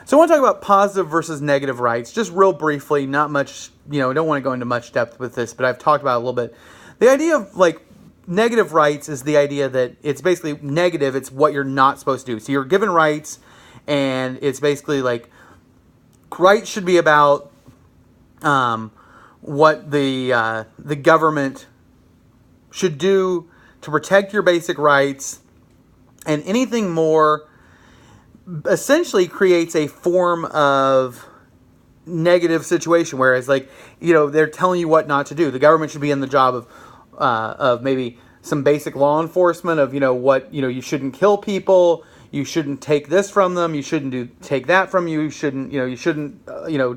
So I want to talk about positive versus negative rights, just real briefly, not much, don't want to go into much depth with this, but I've talked about it a little bit. The idea of negative rights is the idea that it's basically negative, it's what you're not supposed to do. So you're given rights, and it's basically rights should be about what the government should do to protect your basic rights, and anything more essentially creates a form of negative situation, whereas they're telling you what not to do. The government should be in the job of maybe some basic law enforcement of what you shouldn't kill people, you shouldn't take this from them, you shouldn't take that from you shouldn't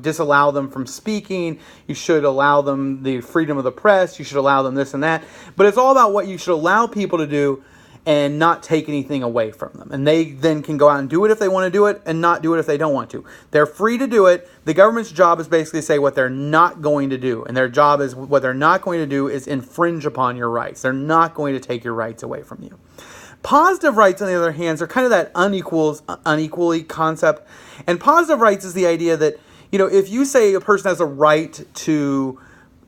disallow them from speaking, you should allow them the freedom of the press, you should allow them this and that. But it's all about what you should allow people to do and not take anything away from them. And they then can go out and do it if they want to do it, and not do it if they don't want to. They're free to do it. The government's job is basically to say what they're not going to do. And their job is, what they're not going to do is infringe upon your rights. They're not going to take your rights away from you. Positive rights, on the other hand, are kind of that unequally concept. And positive rights is the idea that, if you say a person has a right to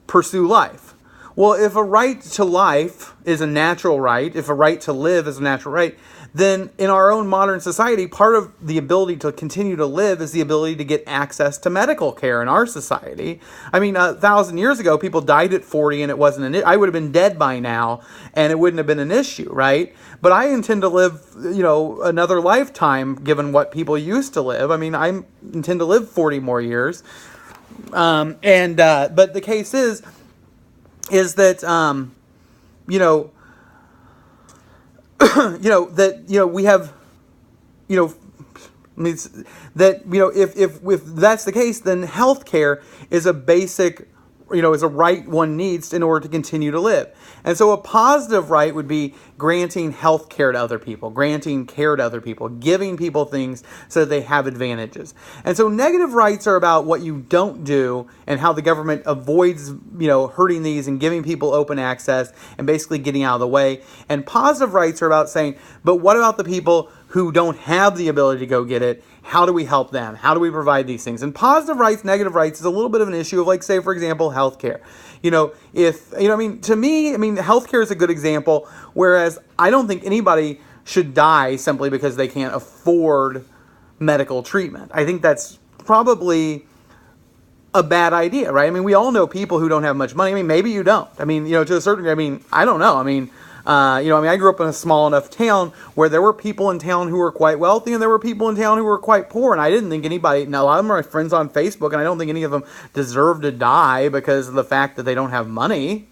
pursue life, well, if a right to life is a natural right, if a right to live is a natural right, then in our own modern society, part of the ability to continue to live is the ability to get access to medical care in our society. I mean, 1,000 years ago, people died at 40 and it wasn't I would have been dead by now and it wouldn't have been an issue, right? But I intend to live, another lifetime given what people used to live. I mean, I intend to live 40 more years. But the case is that, we have, if that's the case, then healthcare is a basic, is a right one needs in order to continue to live. And so a positive right would be granting health care to other people, granting care to other people, giving people things so that they have advantages. And so negative rights are about what you don't do and how the government avoids, hurting these and giving people open access and basically getting out of the way. And positive rights are about saying, but what about the people who don't have the ability to go get it? How do we help them? How do we provide these things? And positive rights, negative rights is a little bit of an issue of, say, for example, healthcare. To me, healthcare is a good example, whereas I don't think anybody should die simply because they can't afford medical treatment. I think that's probably a bad idea, right? I mean, we all know people who don't have much money. I mean, maybe you don't. I mean, to a certain degree, I don't know. I grew up in a small enough town where there were people in town who were quite wealthy and there were people in town who were quite poor. And I didn't think anybody, now a lot of them are my friends on Facebook, and I don't think any of them deserve to die because of the fact that they don't have money.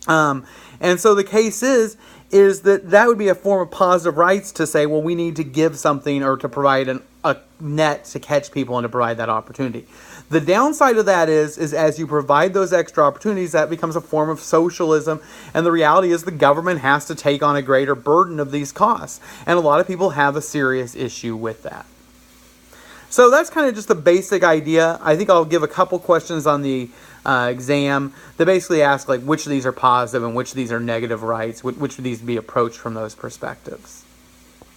And so the case is that would be a form of positive rights to say, well, we need to give something or to provide a net to catch people and to provide that opportunity. The downside of that is as you provide those extra opportunities, that becomes a form of socialism. And the reality is the government has to take on a greater burden of these costs. And a lot of people have a serious issue with that. So that's kind of just the basic idea. I think I'll give a couple questions on the exam that basically ask which of these are positive and which of these are negative rights, which of these be approached from those perspectives.